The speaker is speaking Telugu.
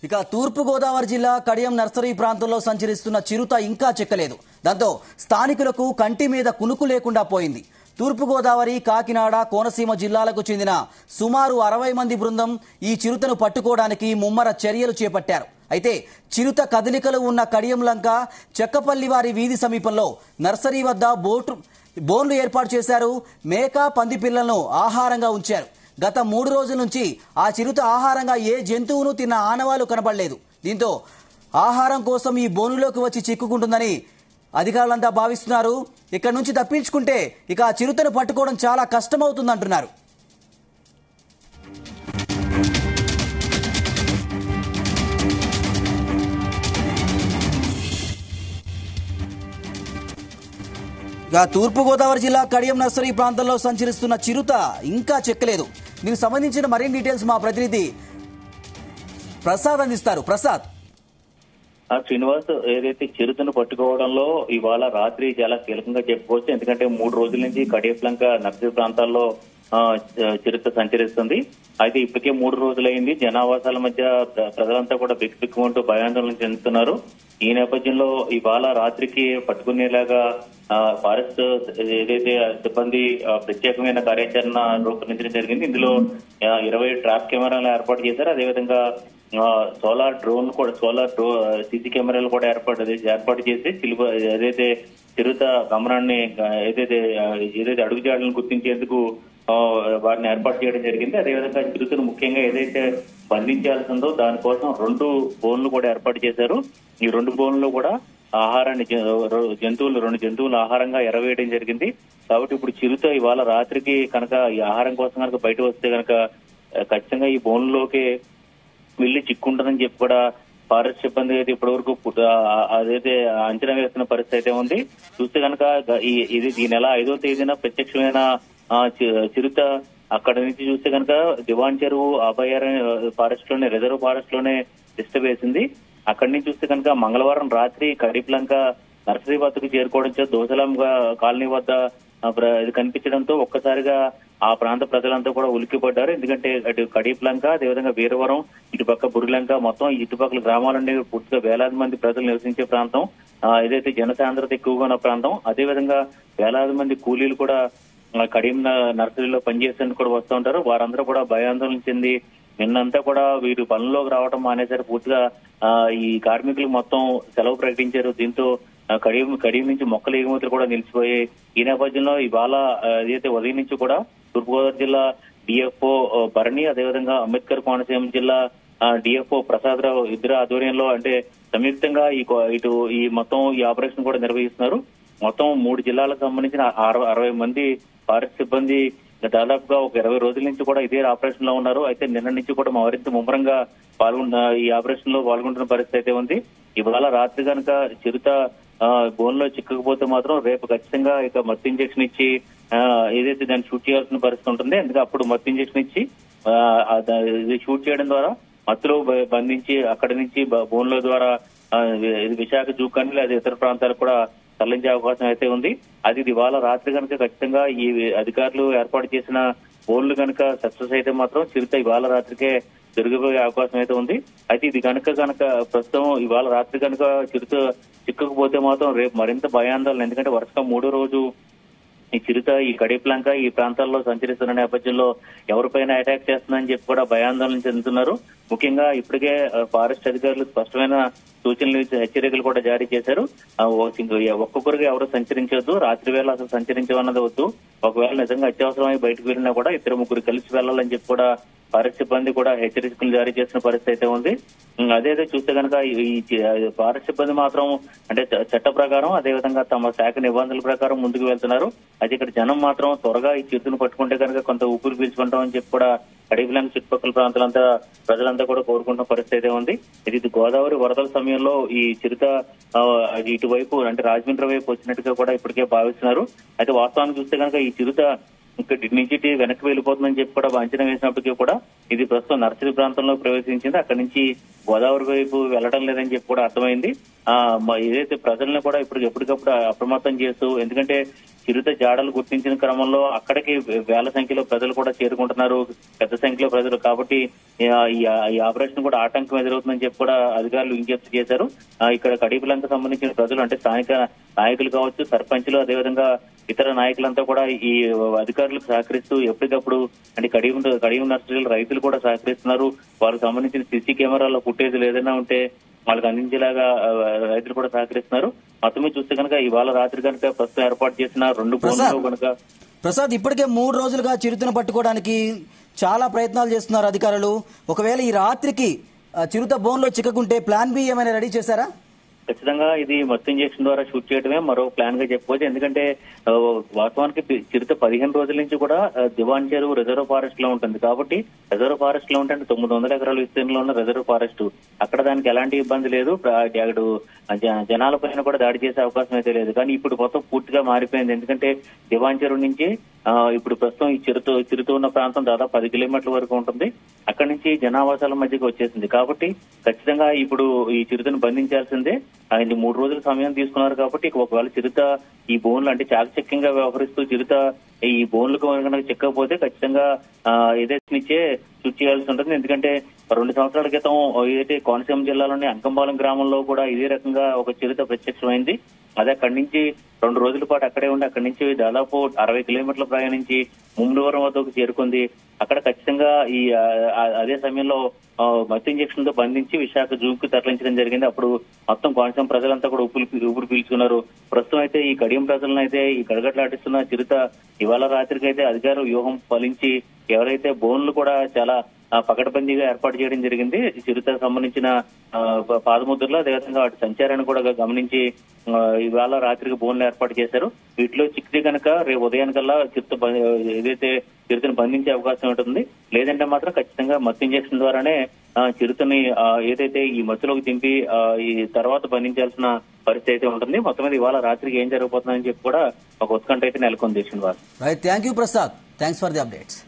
ఇక తూర్పు గోదావరి జిల్లా కడియం నర్సరీ ప్రాంతంలో సంచరిస్తున్న చిరుత ఇంకా చెక్కలేదు. దాంతో స్థానికులకు కంటి మీద కునుకు లేకుండా పోయింది. తూర్పు గోదావరి, కాకినాడ, కోనసీమ జిల్లాలకు చెందిన సుమారు 60 మంది బృందం ఈ చిరుతను పట్టుకోవడానికి ముమ్మర చర్యలు చేపట్టారు. అయితే చిరుత కదలికలు ఉన్న కడియం లంక చెక్కపల్లివారి వీధి సమీపంలో నర్సరీ వద్ద బోన్లు ఏర్పాటు చేశారు. మేక, పంది పిల్లలను ఆహారంగా ఉంచారు. గత 3 రోజుల నుంచి ఆ చిరుత ఆహారంగా ఏ జంతువును తిన్న ఆనవాళ్లు కనబడలేదు. దీంతో ఆహారం కోసం ఈ బోనులోకి వచ్చి చిక్కుకుంటుందని అధికారులంతా భావిస్తున్నారు. ఇక్కడ నుంచి తప్పించుకుంటే ఇక ఆ చిరుతను పట్టుకోవడం చాలా కష్టమవుతుందంటున్నారు. ఇక తూర్పుగోదావరి జిల్లా కడియం నర్సరీ ప్రాంతంలో సంచరిస్తున్న చిరుత ఇంకా చెక్కలేదు. దీనికి సంబంధించిన మరిన్ని డీటెయిల్స్ మా ప్రతినిధి ప్రసాద్ అందిస్తారు. ప్రసాద్. శ్రీనివాస్, ఏదైతే చిరుతను పట్టుకోవడంలో ఇవాళ రాత్రి చాలా కీలకంగా చెప్పుకోవచ్చు. ఎందుకంటే 3 రోజుల నుంచి కడియప్లంక నర్సరీ ప్రాంతాల్లో చిరుత సంచరిస్తుంది. అయితే ఇప్పటికే 3 రోజులైంది. జనావాసాల మధ్య ప్రజలంతా కూడా బిక్కుమంటూ భయాందోళన చెందుతున్నారు. ఈ నేపథ్యంలో ఇవాళ రాత్రికి పట్టుకునేలాగా ఫారెస్ట్ ఏదైతే సిబ్బంది ప్రత్యేకమైన కార్యాచరణ రూపొందించడం జరిగింది. ఇందులో 20 ట్రాప్ కెమెరాలు ఏర్పాటు చేశారు. అదేవిధంగా సోలార్ సీసీ కెమెరాలు కూడా ఏర్పాటు చేసి ఏదైతే చిరుత గమనాన్ని ఏదైతే అడుగుజాడలను గుర్తించేందుకు వారిని ఏర్పాటు చేయడం జరిగింది. అదేవిధంగా చిరుతను ముఖ్యంగా ఏదైతే బంధించాల్సి ఉందో దానికోసం 2 బోన్లు కూడా ఏర్పాటు చేశారు. ఈ 2 బోన్లు కూడా ఆహారాన్ని 2 జంతువులు ఆహారంగా ఎరవేయడం జరిగింది. కాబట్టి ఇప్పుడు చిరుత ఇవాళ రాత్రికి కనుక ఈ ఆహారం కోసం కనుక బయట వస్తే కనుక ఖచ్చితంగా ఈ బోన్లోకి వెళ్లి చిక్కుంటుందని చెప్పి కూడా ఫారెస్ట్ సిబ్బంది అయితే ఇప్పటి వరకు అదైతే అంచనా వేస్తున్న పరిస్థితి అయితే ఉంది. చూస్తే కనుక ఈ నెల 5వ తేదీన ప్రత్యక్షమైన చిరుత అక్కడ నుంచి చూస్తే కనుక దివాన్ చెరువు అభయారణ్య ఫారెస్ట్ లోనే, రిజర్వ్ ఫారెస్ట్ లోనే డిస్టర్బ్ వేసింది. అక్కడి నుంచి చూస్తే కనుక మంగళవారం రాత్రి కడిప్లంక నర్సరీ వద్దకు చేరుకోవడంతో దోసలాం కాలనీ వద్ద ఇది కనిపించడంతో ఒక్కసారిగా ఆ ప్రాంత ప్రజలంతా కూడా ఉలిక్కిపడ్డారు. ఎందుకంటే అటు కడిప్లంక, అదేవిధంగా వీరవరం, ఇటుపక్క బురిలంక, మొత్తం ఇటుపక్కల గ్రామాలన్నీ పూర్తిగా వేలాది మంది ప్రజలు నివసించే ప్రాంతం, ఏదైతే జనసాంద్రత ఎక్కువగా ఉన్న ప్రాంతం. అదేవిధంగా వేలాది మంది కూలీలు కూడా కడియం నర్సరీలో పనిచేసేందుకు కూడా వస్తూ ఉంటారు. వారందరూ కూడా భయాందోళన చెంది నిన్నంతా కూడా వీరు పనుల్లోకి రావడం మానేశారు. పూర్తిగా ఈ కార్మికులు మొత్తం సెలవు ప్రకటించారు. దీంతో కడియం నుంచి మొక్కల ఎగుమతులు కూడా నిలిచిపోయాయి. ఈ నేపథ్యంలో ఇవాళ ఏదైతే ఉదయం నుంచి కూడా తూర్పుగోదావరి జిల్లా డిఎఫ్ఓ భరణి, అదేవిధంగా అంబేద్కర్ కోనసీమ జిల్లా డిఎఫ్ఓ ప్రసాదరావు ఇద్దరు ఆధ్వర్యంలో అంటే సంయుక్తంగా ఈ మొత్తం ఈ ఆపరేషన్ కూడా నిర్వహిస్తున్నారు. మొత్తం 3 జిల్లాలకు సంబంధించిన 60 మంది ఫారెస్ట్ సిబ్బంది దాదాపుగా ఒక 20 రోజుల నుంచి కూడా ఇదే ఆపరేషన్ లో ఉన్నారు. అయితే నిన్న నుంచి కూడా మరింత ముమ్మరంగా ఈ ఆపరేషన్ లో పాల్గొంటున్న పరిస్థితి అయితే ఉంది. ఇవాళ రాత్రి కనుక చిరుత బోన్లో చిక్కకపోతే మాత్రం రేపు ఖచ్చితంగా ఇక మత్తు ఇంజక్షన్ ఇచ్చి ఏదైతే దాన్ని షూట్ చేయాల్సిన పరిస్థితి ఉంటుంది. అందుకే అప్పుడు మత్తు ఇంజక్షన్ ఇచ్చి షూట్ చేయడం ద్వారా మత్తులో బంధించి అక్కడి నుంచి బోన్ల ద్వారా విశాఖ జూ కానీ లేదా ఇతర ప్రాంతాలకు కూడా తరలించే అవకాశం అయితే ఉంది. అది ఇవాళ రాత్రి కనుక ఖచ్చితంగా ఈ అధికారులు ఏర్పాటు చేసిన బోన్లు కనుక సక్సెస్ అయితే మాత్రం చిరుత ఇవాళ రాత్రికే దొరికిపోయే అవకాశం అయితే ఉంది. అయితే ఇది కనుక ప్రస్తుతం ఇవాళ రాత్రి కనుక చిరుత చిక్కకపోతే మాత్రం రేపు మరింత భయాందోళన. ఎందుకంటే వరుసగా 3వ రోజు ఈ చిరుత ఈ కడిప్లంక ఈ ప్రాంతాల్లో సంచరిస్తున్న నేపథ్యంలో ఎవరిపైన అటాక్ చేస్తుందని చెప్పి కూడా భయాందోళన చెందుతున్నారు. ముఖ్యంగా ఇప్పటికే ఫారెస్ట్ అధికారులు స్పష్టమైన సూచనలు, హెచ్చరికలు కూడా జారీ చేశారు. ఒక్కొక్కరికి ఎవరు సంచరించవద్దు, రాత్రి వేళ అసలు సంచరించవన్నది వద్దు. ఒకవేళ నిజంగా అత్యవసరమై బయటకు వెళ్ళినా కూడా 2-3 కలిసి వెళ్లాలని చెప్పి కూడా ఫారెస్ట్ సిబ్బంది కూడా హెచ్చరికలు జారీ చేసిన పరిస్థితి అయితే ఉంది. అదేదో చూస్తే కనుక ఈ ఫారెస్ట్ సిబ్బంది మాత్రం అంటే చట్ట ప్రకారం, అదేవిధంగా తమ శాఖ నిబంధనల ప్రకారం ముందుకు వెళ్తున్నారు. అయితే ఇక్కడ జనం మాత్రం త్వరగా ఈ చిరుతను పట్టుకుంటే కనుక కొంత ఊపిరి పీల్చుకుంటామని చెప్పి కూడా కడిపిలంక చుట్టుపక్కల ప్రాంతాలంతా ప్రజలంతా కూడా కోరుకుంటున్న పరిస్థితి అయితే ఉంది. ఇది గోదావరి వరదల సమయంలో ఈ చిరుత ఇటువైపు అంటే రాజమండ్రి వైపు వచ్చినట్టుగా కూడా ఇప్పటికే భావిస్తున్నారు. అయితే వాస్తవానికి చూస్తే కనుక ఈ చిరుత ఇక్కడ నుంచి వెనక్కి వెళ్ళిపోతుందని చెప్పి కూడా అంచనా వేసినప్పటికీ కూడా ఇది ప్రస్తుతం నర్సరీ ప్రాంతంలో ప్రవేశించింది. అక్కడి నుంచి గోదావరి వైపు వెళ్లడం లేదని చెప్పి కూడా అర్థమైంది. ఏదైతే ప్రజలను కూడా ఎప్పటికప్పుడు అప్రమత్తం చేస్తూ, ఎందుకంటే చిరుత జాడలు గుర్తించిన క్రమంలో అక్కడికి వేల సంఖ్యలో ప్రజలు కూడా చేరుకుంటున్నారు, పెద్ద సంఖ్యలో ప్రజలు. కాబట్టి ఈ ఆపరేషన్ కూడా ఆటంకం ఎదురవుతుందని చెప్పి కూడా అధికారులు విజ్ఞప్తి చేశారు. ఇక్కడ కడియపులంక సంబంధించిన ప్రజలు అంటే స్థానిక నాయకులు కావచ్చు, సర్పంచులు, అదేవిధంగా ఇతర నాయకులంతా కూడా ఈ అధికారులకు సహకరిస్తూ ఎప్పటికప్పుడు అంటే కడియం నర్సరీలు రైతులు కూడా సహకరిస్తున్నారు. వారికి సంబంధించిన సీసీ కెమెరాల్లో ఫుటేజ్ ఏదైనా ఉంటే వాళ్ళకి అందించేలాగా రైతులు కూడా సహకరిస్తున్నారు. మొత్తమే చూస్తే కనుక ఇవాళ రాత్రి కనుక ప్రస్తుతం ఏర్పాటు చేసిన 2 బోన్లు కనుక ప్రసాద్ ఇప్పటికే 3 రోజులుగా చిరుతను పట్టుకోవడానికి చాలా ప్రయత్నాలు చేస్తున్నారు అధికారులు. ఒకవేళ ఈ రాత్రికి చిరుత బోన్లో చిక్కకుంటే ప్లాన్ బి ఏమైనా రెడీ చేశారా? ఖచ్చితంగా ఇది మత్తు ఇంజెక్షన్ ద్వారా షూట్ చేయడమే మరో ప్లాన్ గా చెప్పుకోవచ్చు. ఎందుకంటే వాస్తవానికి చిరుత 15 రోజుల నుంచి కూడా దివాన్ చెరువు రిజర్వ్ ఫారెస్ట్ లో ఉంటుంది. కాబట్టి రిజర్వ్ ఫారెస్ట్ లో ఉంటే 900 ఎకరాల విస్తీర్ణంలో ఉన్న రిజర్వ్ ఫారెస్ట్, అక్కడ దానికి ఎలాంటి ఇబ్బంది లేదు. అక్కడ జనాల పైన కూడా దాడి చేసే అవకాశం అయితే లేదు. కానీ ఇప్పుడు మొత్తం పూర్తిగా మారిపోయింది. ఎందుకంటే దివాన్ చెరువు నుంచి ఇప్పుడు ప్రస్తుతం ఈ చిరుత ఉన్న ప్రాంతం దాదాపు 10 కిలోమీటర్ల వరకు ఉంటుంది. అక్కడి నుంచి జనావాసాల మధ్యకి వచ్చేసింది. కాబట్టి ఖచ్చితంగా ఇప్పుడు ఈ చిరుతను బంధించాల్సిందే. ఆయన 3 రోజుల సమయం తీసుకున్నారు. కాబట్టి ఒకవేళ చిరుత ఈ బోన్లు అంటే చాకచక్యంగా వ్యవహరిస్తూ చిరుత ఈ బోన్లకు కనుక చెక్కకపోతే ఖచ్చితంగా ఏదైతే షూట్ చేయాల్సి ఉంటుంది. ఎందుకంటే 2 సంవత్సరాల క్రితం ఏదైతే కోనసీమ జిల్లాలోని అంకంపాలెం గ్రామంలో కూడా ఇదే రకంగా ఒక చిరుత ప్రత్యక్షమైంది. అదే అక్కడి నుంచి 2 రోజుల పాటు అక్కడే ఉండి అక్కడి నుంచి దాదాపు 60 కిలోమీటర్లు ప్రయాణించి ముమ్మిడివరం వద్దకు చేరుకుంది. అక్కడ ఖచ్చితంగా ఈ అదే సమయంలో మత్తు ఇంజెక్షన్ తో బంధించి విశాఖ జూకు తరలించడం జరిగింది. అప్పుడు మొత్తం కోనసీమ ప్రజలంతా కూడా ఊపిరి పీల్చుకున్నారు. ప్రస్తుతం అయితే ఈ కడియం ప్రజలను అయితే ఈ గడగడలాడిస్తున్న చిరుత ఇవాళ రాత్రికి అయితే అధికారులు వ్యూహం ఫలించి ఎవరైతే బోన్లు కూడా చాలా పకడ్బందీగా ఏర్పాటు చేయడం జరిగింది. చిరుతకు సంబంధించిన పాదముద్రలు అదేవిధంగా వాటి సంచారాన్ని కూడా గమనించి ఇవాళ రాత్రికి బోన్లు ఏర్పాటు చేశారు. వీటిలో చిక్కితే కనుక రేపు ఉదయానికల్లా ఏదైతే చిరుతను బంధించే అవకాశం ఉంటుంది. లేదంటే మాత్రం ఖచ్చితంగా మత్తు ఇంజెక్షన్ ద్వారానే చిరుతని ఏదైతే ఈ మత్తులోకి దింపి ఈ తర్వాత బంధించాల్సిన పరిస్థితి అయితే ఉంటుంది. మొత్తం మీద ఇవాళ రాత్రికి ఏం జరగబోతుందని చెప్పి కూడా ఒక ఉత్కంఠ అయితే నెలకొంది. Thank you Prasad, thanks for the updates.